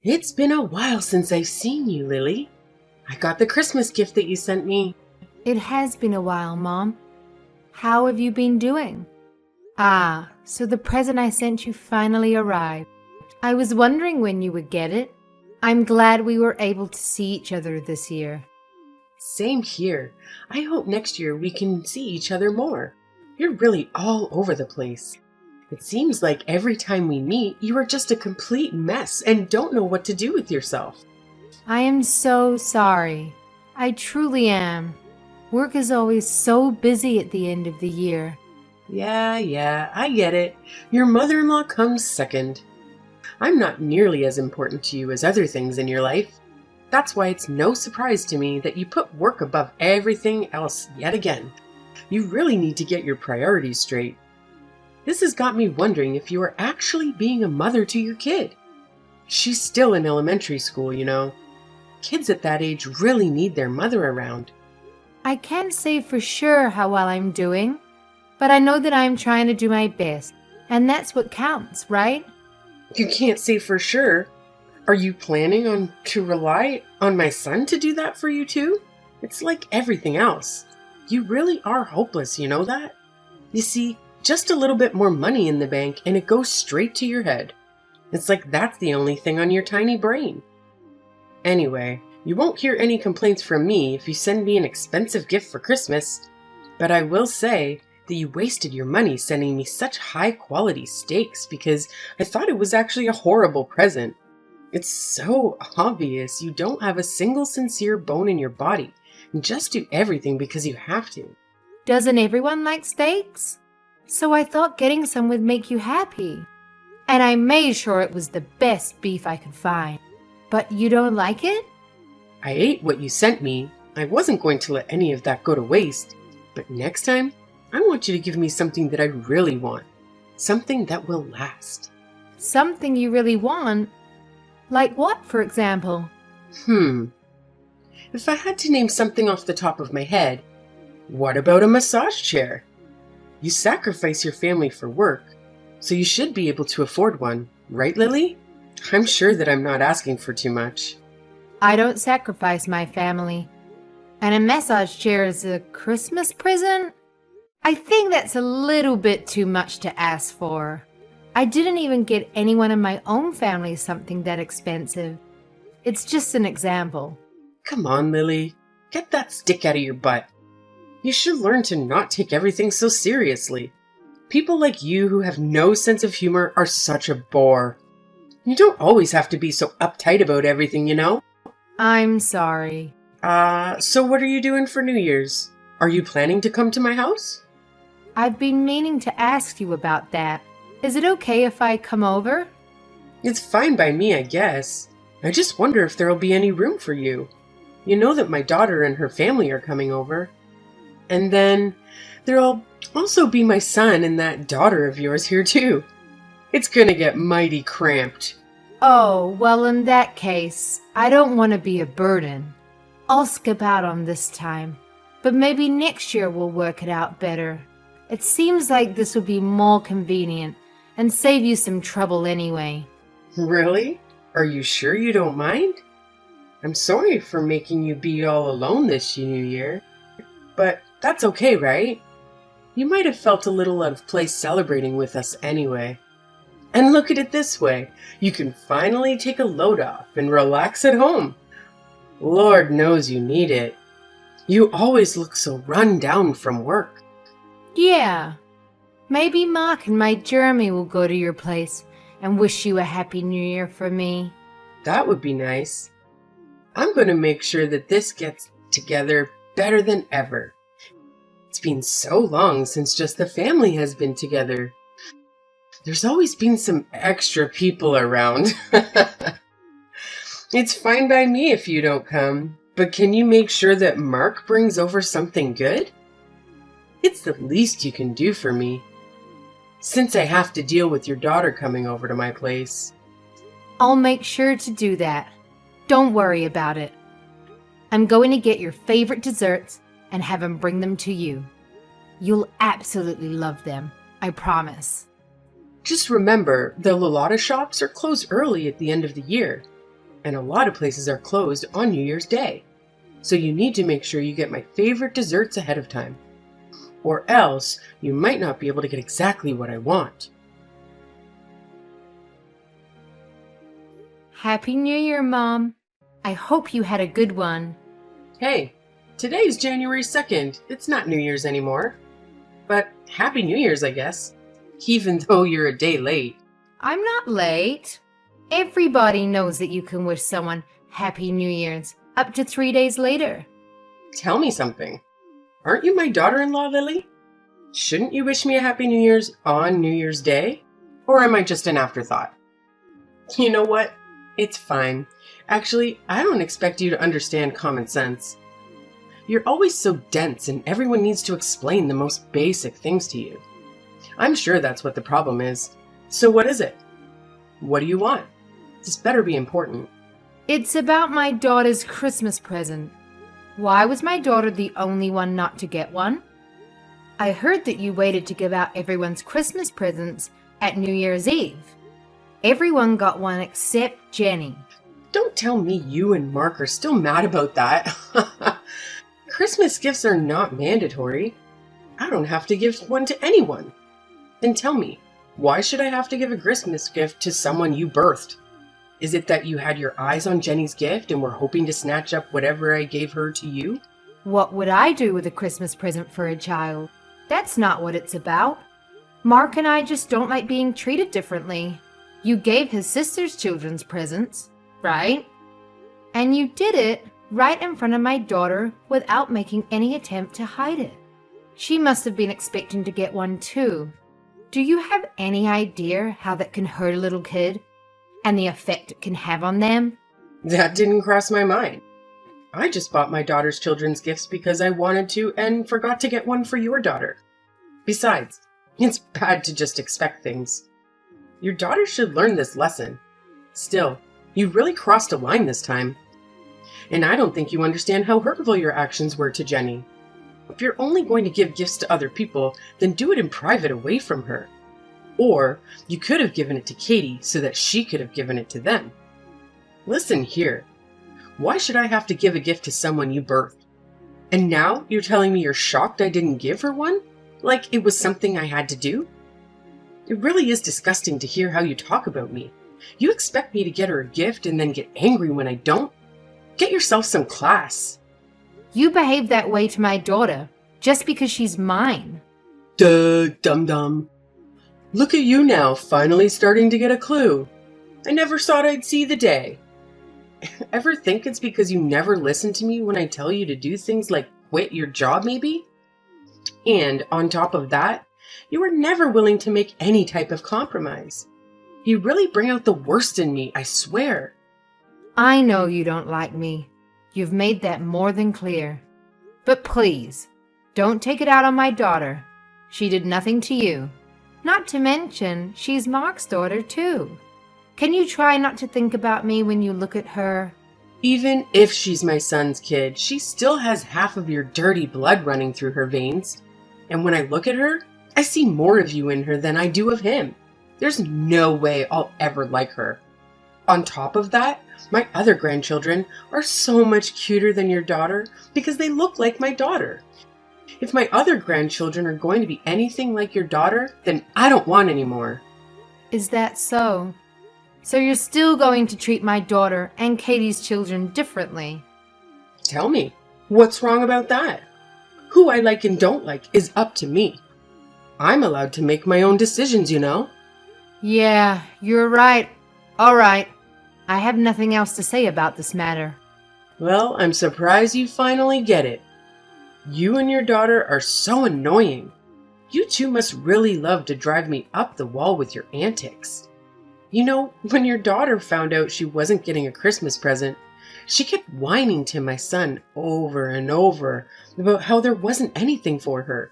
It's been a while since I've seen you, Lily. I got the Christmas gift that you sent me. It has been a while, Mom. How have you been doing? Ah, so the present I sent you finally arrived. I was wondering when you would get it. I'm glad we were able to see each other this year. Same here. I hope next year we can see each other more. You're really all over the place. It seems like every time we meet, you are just a complete mess and don't know what to do with yourself. I am so sorry. I truly am. Work is always so busy at the end of the year. Yeah, I get it. Your mother-in-law comes second. I'm not nearly as important to you as other things in your life. That's why it's no surprise to me that you put work above everything else yet again. You really need to get your priorities straight. This has got me wondering if you are actually being a mother to your kid. She's still in elementary school, you know. Kids at that age really need their mother around. I can't say for sure how well I'm doing, but I know that I'm trying to do my best, and that's what counts, right? You can't say for sure. Are you planning on to rely on my son to do that for you too? It's like everything else. You really are hopeless, you know that? You see, just a little bit more money in the bank and it goes straight to your head. It's like that's the only thing on your tiny brain. Anyway, you won't hear any complaints from me if you send me an expensive gift for Christmas, but I will say that you wasted your money sending me such high-quality steaks because I thought it was actually a horrible present. It's so obvious you don't have a single sincere bone in your body and just do everything because you have to. Doesn't everyone like steaks? So I thought getting some would make you happy. And I made sure it was the best beef I could find. But you don't like it? I ate what you sent me. I wasn't going to let any of that go to waste. But next time, I want you to give me something that I really want. Something that will last. Something you really want? Like what, for example? If I had to name something off the top of my head, what about a massage chair? You sacrifice your family for work, so you should be able to afford one, right, Lily? I'm sure that I'm not asking for too much. I don't sacrifice my family. And a massage chair is a Christmas present? I think that's a little bit too much to ask for. I didn't even get anyone in my own family something that expensive. It's just an example. Come on, Lily. Get that stick out of your butt. You should learn to not take everything so seriously. People like you who have no sense of humor are such a bore. You don't always have to be so uptight about everything, you know? I'm sorry. So what are you doing for New Year's? Are you planning to come to my house? I've been meaning to ask you about that. Is it okay if I come over? It's fine by me, I guess. I just wonder if there'll be any room for you. You know that my daughter and her family are coming over. And then there'll also be my son and that daughter of yours here too. It's gonna get mighty cramped. Oh, well, in that case, I don't want to be a burden. I'll skip out on this time, but maybe next year we'll work it out better. It seems like this would be more convenient and save you some trouble anyway. Really? Are you sure you don't mind? I'm sorry for making you be all alone this New Year, but that's okay, right? You might have felt a little out of place celebrating with us anyway. And look at it this way, you can finally take a load off and relax at home. Lord knows you need it. You always look so run down from work. Yeah. Maybe Mark and my Jeremy will go to your place and wish you a Happy New Year for me. That would be nice. I'm going to make sure that this gets together better than ever. It's been so long since just the family has been together. There's always been some extra people around. It's fine by me if you don't come, but can you make sure that Mark brings over something good? It's the least you can do for me, since I have to deal with your daughter coming over to my place. I'll make sure to do that. Don't worry about it. I'm going to get your favorite desserts and have him bring them to you. You'll absolutely love them, I promise. Just remember, the Lolata shops are closed early at the end of the year. and a lot of places are closed on New Year's Day. So you need to make sure you get my favorite desserts ahead of time. Or else you might not be able to get exactly what I want. Happy New Year, Mom. I hope you had a good one. Hey, today's January 2nd. It's not New Year's anymore. But Happy New Year's, I guess. Even though you're a day late. I'm not late. Everybody knows that you can wish someone Happy New Year's up to 3 days later. Tell me something. Aren't you my daughter-in-law, Lily? Shouldn't you wish me a Happy New Year's on New Year's Day? Or am I just an afterthought? You know what? It's fine. Actually, I don't expect you to understand common sense. You're always so dense and everyone needs to explain the most basic things to you. I'm sure that's what the problem is. So what is it? What do you want? This better be important. It's about my daughter's Christmas present. Why was my daughter the only one not to get one? I heard that you waited to give out everyone's Christmas presents at New Year's Eve. Everyone got one except Jenny. Don't tell me you and Mark are still mad about that. Christmas gifts are not mandatory. I don't have to give one to anyone. Then tell me, why should I have to give a Christmas gift to someone you birthed? Is it that you had your eyes on Jenny's gift and were hoping to snatch up whatever I gave her to you? What would I do with a Christmas present for a child? That's not what it's about. Mark and I just don't like being treated differently. You gave his sister's children's presents, right? And you did it right in front of my daughter without making any attempt to hide it. She must have been expecting to get one too. Do you have any idea how that can hurt a little kid? And the effect it can have on them? That didn't cross my mind. I just bought my daughter's children's gifts because I wanted to and forgot to get one for your daughter. Besides, it's bad to just expect things. Your daughter should learn this lesson. Still, you really crossed a line this time. And I don't think you understand how hurtful your actions were to Jenny. If you're only going to give gifts to other people, then do it in private away from her. Or you could have given it to Katie so that she could have given it to them. Listen here. Why should I have to give a gift to someone you birthed? And now you're telling me you're shocked I didn't give her one? Like it was something I had to do? It really is disgusting to hear how you talk about me. You expect me to get her a gift and then get angry when I don't? Get yourself some class. You behave that way to my daughter just because she's mine. Duh, dum-dum. Look at you now, finally starting to get a clue. I never thought I'd see the day. Ever think it's because you never listen to me when I tell you to do things like quit your job, maybe? And on top of that, you were never willing to make any type of compromise. You really bring out the worst in me, I swear. I know you don't like me. You've made that more than clear. But please, don't take it out on my daughter. She did nothing to you. Not to mention, she's Mark's daughter too. Can you try not to think about me when you look at her? Even if she's my son's kid, she still has half of your dirty blood running through her veins. And when I look at her, I see more of you in her than I do of him. There's no way I'll ever like her. On top of that, my other grandchildren are so much cuter than your daughter because they look like my daughter. If my other grandchildren are going to be anything like your daughter, then I don't want any more. Is that so? So you're still going to treat my daughter and Katie's children differently? Tell me, what's wrong about that? Who I like and don't like is up to me. I'm allowed to make my own decisions, you know? Yeah, you're right. All right. I have nothing else to say about this matter. Well, I'm surprised you finally get it. You and your daughter are so annoying. You two must really love to drive me up the wall with your antics. You know, when your daughter found out she wasn't getting a Christmas present, she kept whining to my son over and over about how there wasn't anything for her.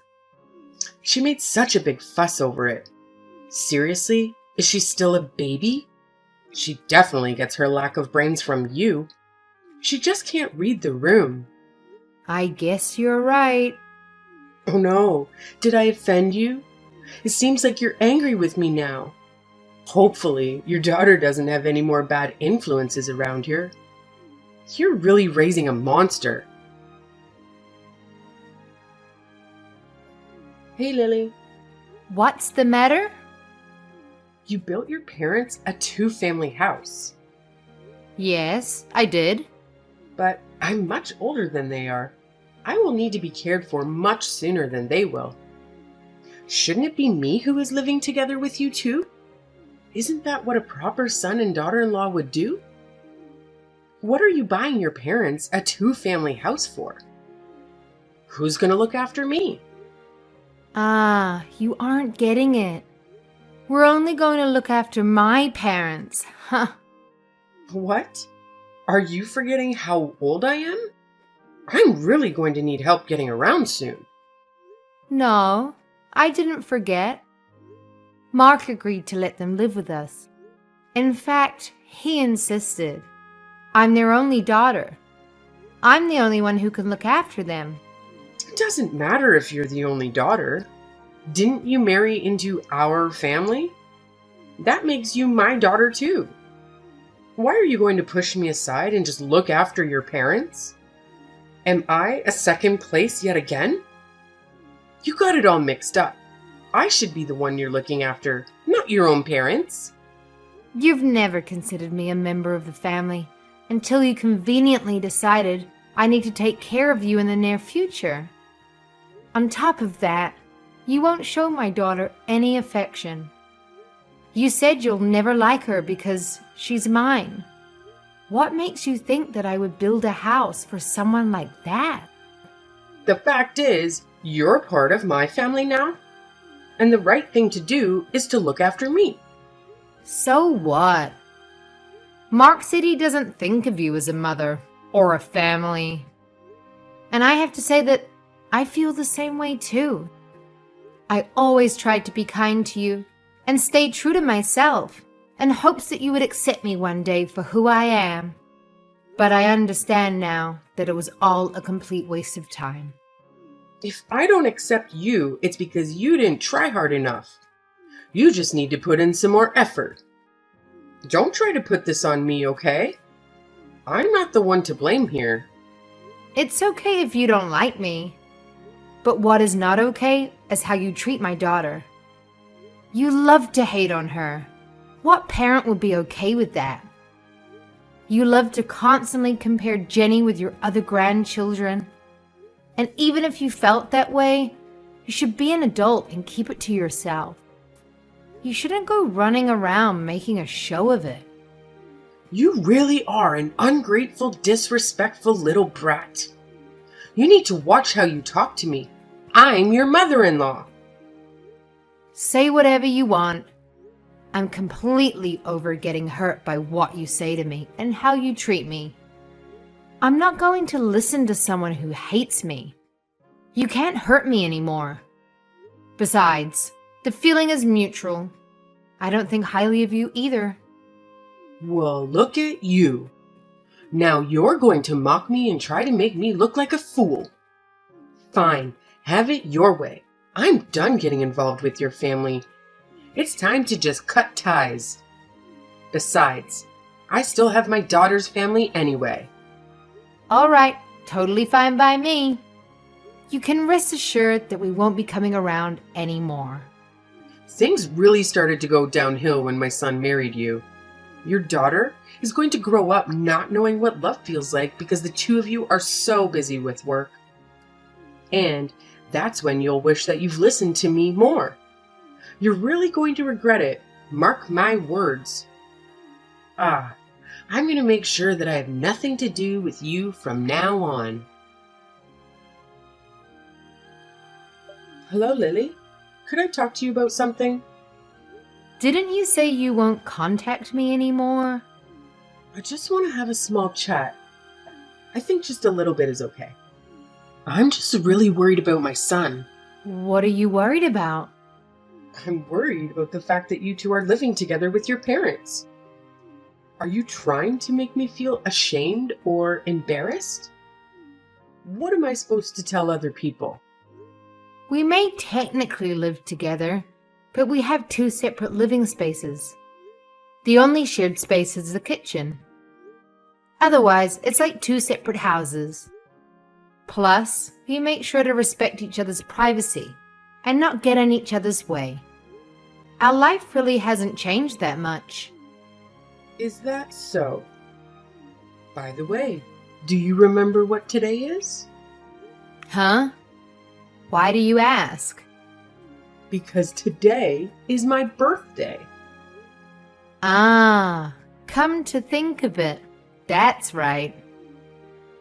She made such a big fuss over it. Seriously? Is she still a baby? She definitely gets her lack of brains from you. She just can't read the room. I guess you're right. Oh no, did I offend you? It seems like you're angry with me now. Hopefully, your daughter doesn't have any more bad influences around here. You're really raising a monster. Hey, Lily. What's the matter? You built your parents a two-family house. Yes, I did. But I'm much older than they are. I will need to be cared for much sooner than they will. Shouldn't it be me who is living together with you too? Isn't that what a proper son and daughter-in-law would do? What are you buying your parents a two-family house for? Who's going to look after me? Ah, you aren't getting it. We're only going to look after my parents. Huh. What? Are you forgetting how old I am? I'm really going to need help getting around soon. No, I didn't forget. Mark agreed to let them live with us. In fact, he insisted. I'm their only daughter. I'm the only one who can look after them. It doesn't matter if you're the only daughter. Didn't you marry into our family? That makes you my daughter too. Why are you going to push me aside and just look after your parents? Am I a second place yet again? You got it all mixed up. I should be the one you're looking after, not your own parents. You've never considered me a member of the family until you conveniently decided I need to take care of you in the near future. On top of that, you won't show my daughter any affection. You said you'll never like her because she's mine. What makes you think that I would build a house for someone like that? The fact is, you're part of my family now, and the right thing to do is to look after me. So what? Mark said he doesn't think of you as a mother or a family. And I have to say that I feel the same way too. I always tried to be kind to you and stay true to myself in hopes that you would accept me one day for who I am. But I understand now that it was all a complete waste of time. If I don't accept you, it's because you didn't try hard enough. You just need to put in some more effort. Don't try to put this on me, okay? I'm not the one to blame here. It's okay if you don't like me. But what is not okay is how you treat my daughter. You love to hate on her. What parent would be okay with that? You love to constantly compare Jenny with your other grandchildren. And even if you felt that way, you should be an adult and keep it to yourself. You shouldn't go running around making a show of it. You really are an ungrateful, disrespectful little brat. You need to watch how you talk to me. I'm your mother-in-law. Say whatever you want. I'm completely over getting hurt by what you say to me and how you treat me. I'm not going to listen to someone who hates me. You can't hurt me anymore. Besides, the feeling is mutual. I don't think highly of you either. Well, look at you. Now you're going to mock me and try to make me look like a fool. Fine, have it your way. I'm done getting involved with your family. It's time to just cut ties. Besides, I still have my daughter's family anyway. All right, totally fine by me. You can rest assured that we won't be coming around anymore. Things really started to go downhill when my son married you. Your daughter is going to grow up not knowing what love feels like because the two of you are so busy with work. And that's when you'll wish that you've listened to me more. You're really going to regret it. Mark my words. I'm going to make sure that I have nothing to do with you from now on. Hello, Lily. Could I talk to you about something? Didn't you say you won't contact me anymore? I just want to have a small chat. I think just a little bit is okay. I'm just really worried about my son. What are you worried about? I'm worried about the fact that you two are living together with your parents. Are you trying to make me feel ashamed or embarrassed? What am I supposed to tell other people? We may technically live together, but we have two separate living spaces. The only shared space is the kitchen. Otherwise, it's like two separate houses. Plus, we make sure to respect each other's privacy and not get in each other's way. Our life really hasn't changed that much. Is that so? By the way, do you remember what today is? Huh? Why do you ask? Because today is my birthday. Ah, come to think of it, that's right.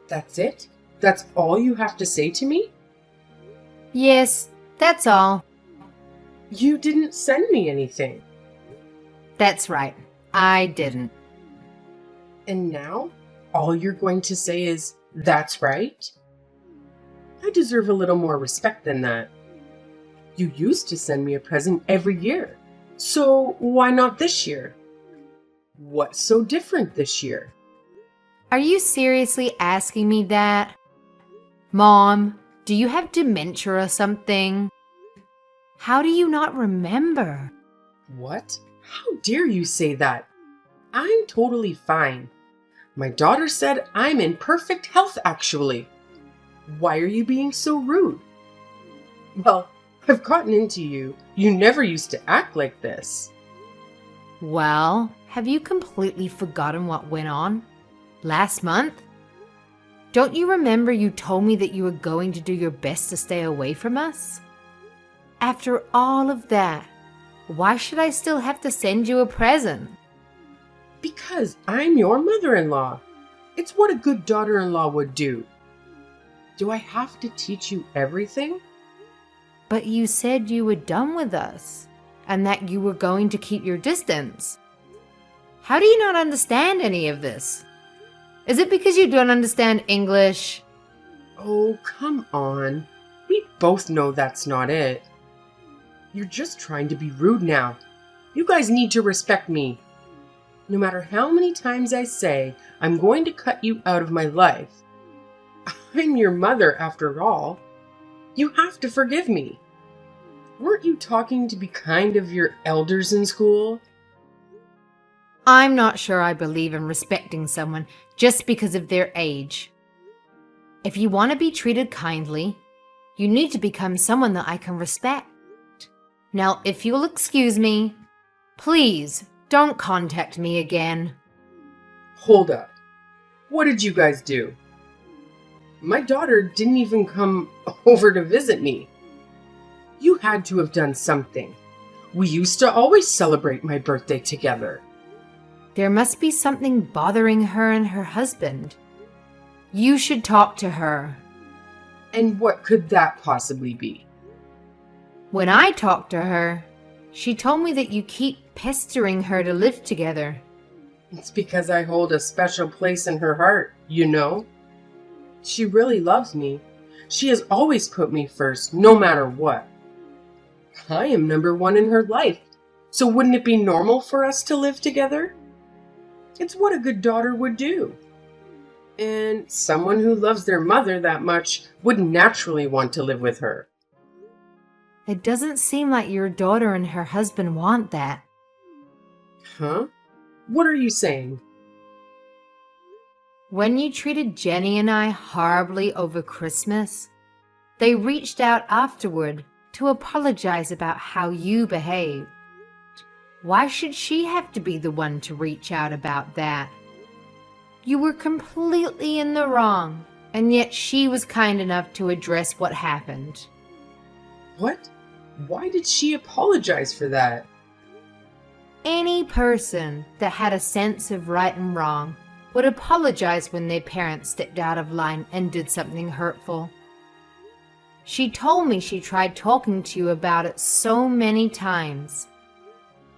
That's it? That's all you have to say to me? Yes, that's all. You didn't send me anything. That's right, I didn't. And now, all you're going to say is, that's right? I deserve a little more respect than that. You used to send me a present every year. So why not this year? What's so different this year? Are you seriously asking me that? Mom, do you have dementia or something? How do you not remember? What? How dare you say that? I'm totally fine. My daughter said I'm in perfect health, actually. Why are you being so rude? Well, I've gotten into you. You never used to act like this. Well, have you completely forgotten what went on last month? Don't you remember you told me that you were going to do your best to stay away from us? After all of that, why should I still have to send you a present? Because I'm your mother-in-law. It's what a good daughter-in-law would do. Do I have to teach you everything? But you said you were done with us and that you were going to keep your distance. How do you not understand any of this? Is it because you don't understand English? Oh, come on. We both know that's not it. You're just trying to be rude now. You guys need to respect me. No matter how many times I say I'm going to cut you out of my life, I'm your mother after all. You have to forgive me. Weren't you talking to be kind of your elders in school? I'm not sure I believe in respecting someone just because of their age. If you want to be treated kindly, you need to become someone that I can respect. Now, if you'll excuse me, please don't contact me again. Hold up. What did you guys do? My daughter didn't even come over to visit me. You had to have done something. We used to always celebrate my birthday together. There must be something bothering her and her husband. You should talk to her. And what could that possibly be? When I talked to her, she told me that you keep pestering her to live together. It's because I hold a special place in her heart, you know? She really loves me. She has always put me first, no matter what. I am number one in her life, so wouldn't it be normal for us to live together? It's what a good daughter would do. And someone who loves their mother that much would naturally want to live with her. It doesn't seem like your daughter and her husband want that. Huh? What are you saying? When you treated Jenny and I horribly over Christmas, they reached out afterward to apologize about how you behaved. Why should she have to be the one to reach out about that? You were completely in the wrong, and yet she was kind enough to address what happened. What? Why did she apologize for that? Any person that had a sense of right and wrong would apologize when their parents stepped out of line and did something hurtful. She told me she tried talking to you about it so many times.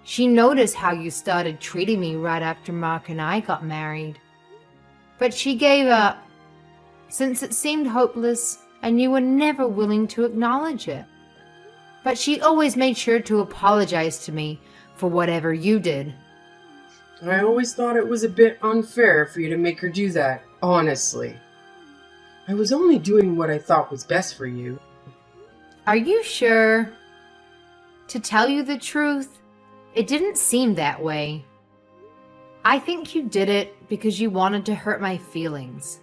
She noticed how you started treating me right after Mark and I got married. But she gave up, since it seemed hopeless and you were never willing to acknowledge it. But she always made sure to apologize to me for whatever you did. I always thought it was a bit unfair for you to make her do that, honestly. I was only doing what I thought was best for you. Are you sure? To tell you the truth, it didn't seem that way. I think you did it because you wanted to hurt my feelings,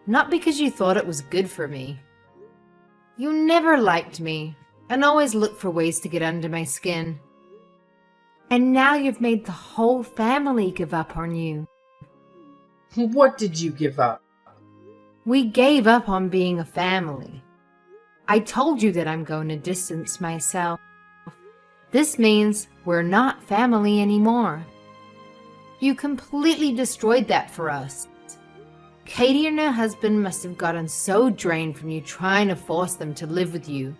not because you thought it was good for me. You never liked me and always looked for ways to get under my skin. And now you've made the whole family give up on you. What did you give up? We gave up on being a family. I told you that I'm going to distance myself. This means we're not family anymore. You completely destroyed that for us. Katie and her husband must have gotten so drained from you trying to force them to live with you.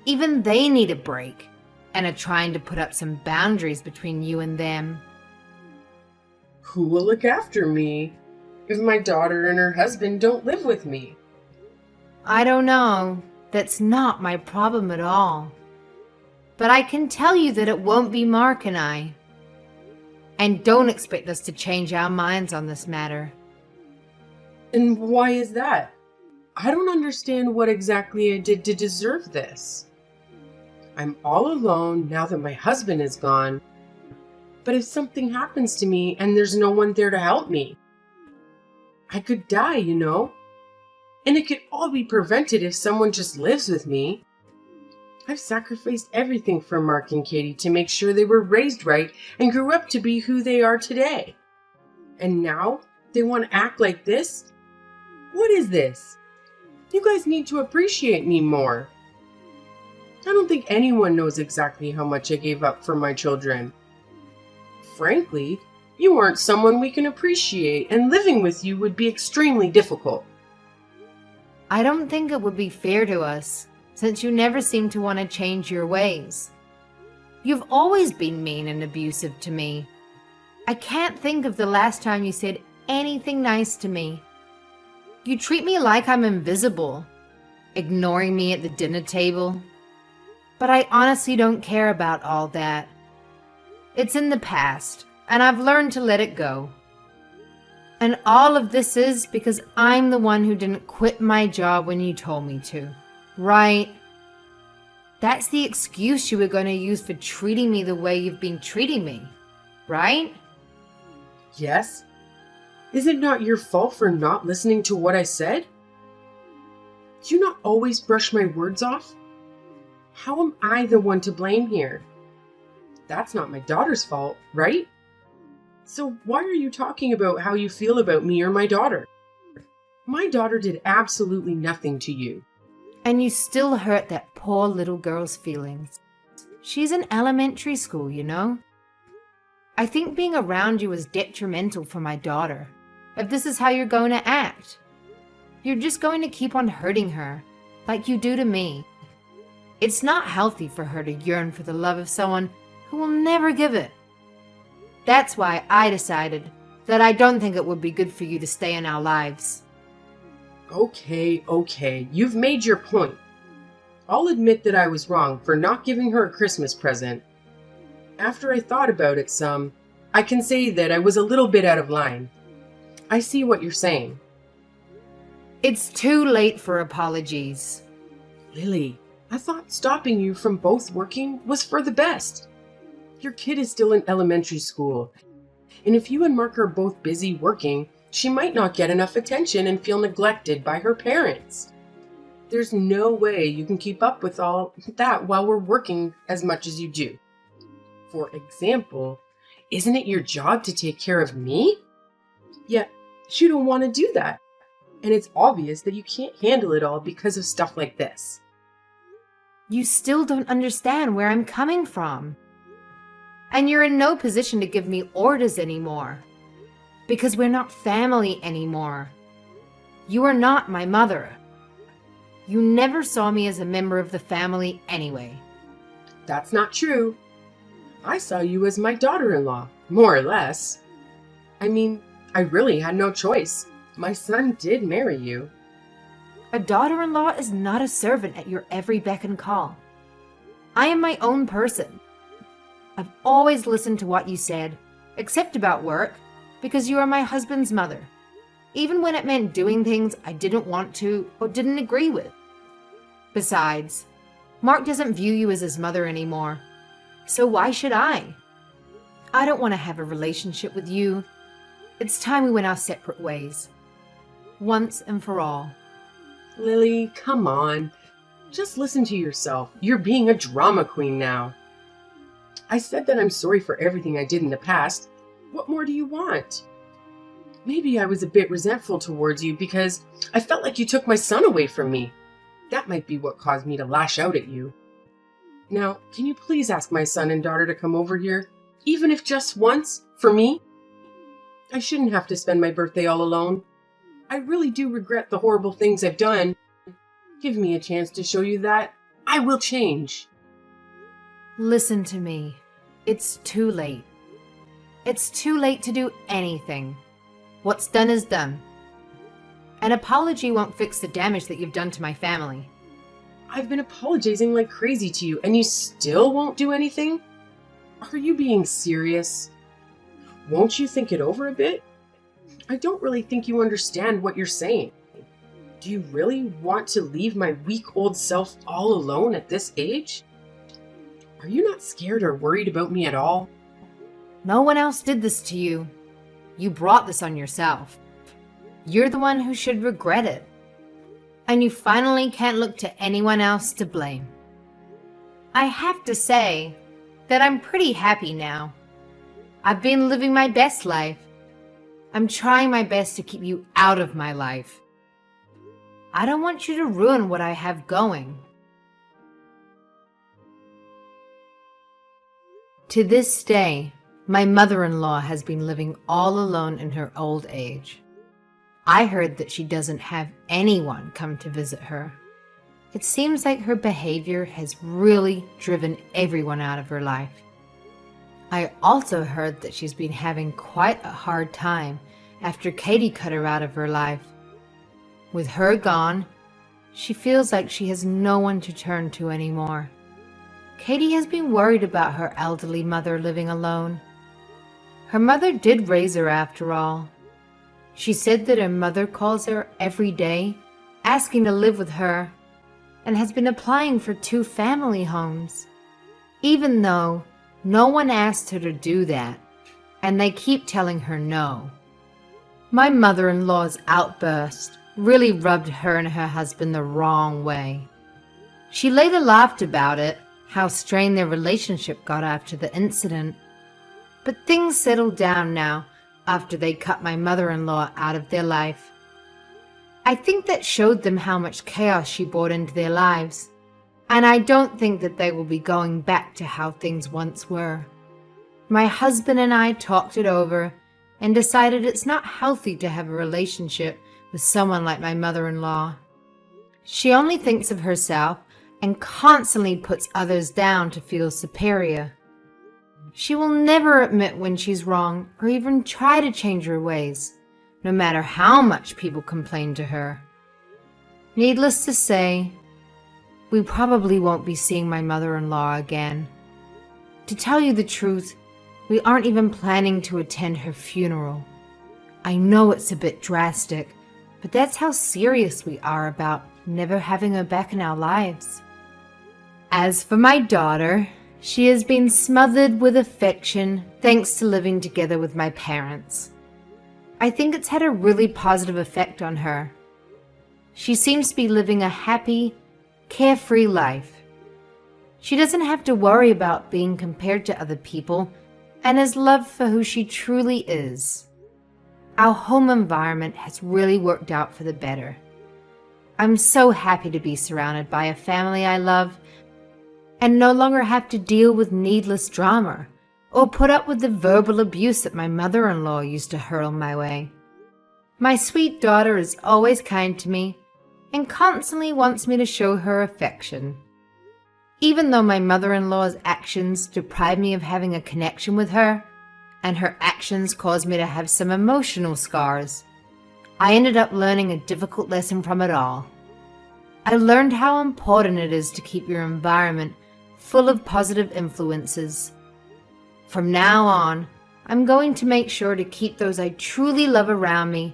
Even they need a break and are trying to put up some boundaries between you and them. Who will look after me if my daughter and her husband don't live with me? I don't know. That's not my problem at all. But I can tell you that it won't be Mark and I. And don't expect us to change our minds on this matter. And why is that? I don't understand what exactly I did to deserve this. I'm all alone now that my husband is gone. But if something happens to me and there's no one there to help me, I could die, you know? And it could all be prevented if someone just lives with me. I've sacrificed everything for Mark and Katie to make sure they were raised right and grew up to be who they are today. And now they want to act like this? What is this? You guys need to appreciate me more. I don't think anyone knows exactly how much I gave up for my children. Frankly, you aren't someone we can appreciate, and living with you would be extremely difficult. I don't think it would be fair to us, since you never seem to want to change your ways. You've always been mean and abusive to me. I can't think of the last time you said anything nice to me. You treat me like I'm invisible, ignoring me at the dinner table. But I honestly don't care about all that. It's in the past, and I've learned to let it go. And all of this is because I'm the one who didn't quit my job when you told me to, right? That's the excuse you were going to use for treating me the way you've been treating me, right? Yes? Is it not your fault for not listening to what I said? Do you not always brush my words off? How am I the one to blame here? That's not my daughter's fault, right? So why are you talking about how you feel about me or my daughter? My daughter did absolutely nothing to you. And you still hurt that poor little girl's feelings. She's in elementary school, you know? I think being around you is detrimental for my daughter. If this is how you're going to act, you're just going to keep on hurting her, like you do to me. It's not healthy for her to yearn for the love of someone who will never give it. That's why I decided that I don't think it would be good for you to stay in our lives. Okay, you've made your point. I'll admit that I was wrong for not giving her a Christmas present. After I thought about it some, I can say that I was a little bit out of line. I see what you're saying. It's too late for apologies. Lily, I thought stopping you from both working was for the best. Your kid is still in elementary school, and if you and Mark are both busy working, she might not get enough attention and feel neglected by her parents. There's no way you can keep up with all that while we're working as much as you do. For example, isn't it your job to take care of me? Yet, you don't want to do that. And it's obvious that you can't handle it all because of stuff like this. You still don't understand where I'm coming from. And you're in no position to give me orders anymore. Because we're not family anymore. You are not my mother. You never saw me as a member of the family anyway. That's not true. I saw you as my daughter-in-law, more or less. I mean, I really had no choice. My son did marry you. A daughter-in-law is not a servant at your every beck and call. I am my own person. I've always listened to what you said, except about work, because you are my husband's mother, even when it meant doing things I didn't want to or didn't agree with. Besides, Mark doesn't view you as his mother anymore, so why should I? I don't want to have a relationship with you. It's time we went our separate ways. Once and for all. Lily, come on. Just listen to yourself. You're being a drama queen now. I said that I'm sorry for everything I did in the past. What more do you want? Maybe I was a bit resentful towards you because I felt like you took my son away from me. That might be what caused me to lash out at you. Now, can you please ask my son and daughter to come over here, even if just once, for me? I shouldn't have to spend my birthday all alone. I really do regret the horrible things I've done. Give me a chance to show you that I will change. Listen to me. It's too late. It's too late to do anything. What's done is done. An apology won't fix the damage that you've done to my family. I've been apologizing like crazy to you, and you still won't do anything? Are you being serious? Won't you think it over a bit? I don't really think you understand what you're saying. Do you really want to leave my weak old self all alone at this age? Are you not scared or worried about me at all? No one else did this to you. You brought this on yourself. You're the one who should regret it. And you finally can't look to anyone else to blame. I have to say that I'm pretty happy now. I've been living my best life. I'm trying my best to keep you out of my life. I don't want you to ruin what I have going. To this day, my mother-in-law has been living all alone in her old age. I heard that she doesn't have anyone come to visit her. It seems like her behavior has really driven everyone out of her life. I also heard that she's been having quite a hard time after Katie cut her out of her life. With her gone, she feels like she has no one to turn to anymore. Katie has been worried about her elderly mother living alone. Her mother did raise her after all. She said that her mother calls her every day, asking to live with her, and has been applying for 2 family homes, even though no one asked her to do that, and they keep telling her no. My mother-in-law's outburst really rubbed her and her husband the wrong way. She later laughed about it, how strained their relationship got after the incident. But things settled down now after they cut my mother-in-law out of their life. I think that showed them how much chaos she brought into their lives, and I don't think that they will be going back to how things once were. My husband and I talked it over and decided it's not healthy to have a relationship with someone like my mother-in-law. She only thinks of herself and constantly puts others down to feel superior. She will never admit when she's wrong or even try to change her ways, no matter how much people complain to her. Needless to say, we probably won't be seeing my mother-in-law again. To tell you the truth, we aren't even planning to attend her funeral. I know it's a bit drastic, but that's how serious we are about never having her back in our lives. As for my daughter, she has been smothered with affection thanks to living together with my parents. I think it's had a really positive effect on her. She seems to be living a happy, carefree life. She doesn't have to worry about being compared to other people and is loved for who she truly is. Our home environment has really worked out for the better. I'm so happy to be surrounded by a family I love and no longer have to deal with needless drama or put up with the verbal abuse that my mother-in-law used to hurl my way. My sweet daughter is always kind to me and constantly wants me to show her affection. Even though my mother-in-law's actions deprive me of having a connection with her, and her actions caused me to have some emotional scars, I ended up learning a difficult lesson from it all. I learned how important it is to keep your environment full of positive influences. From now on, I'm going to make sure to keep those I truly love around me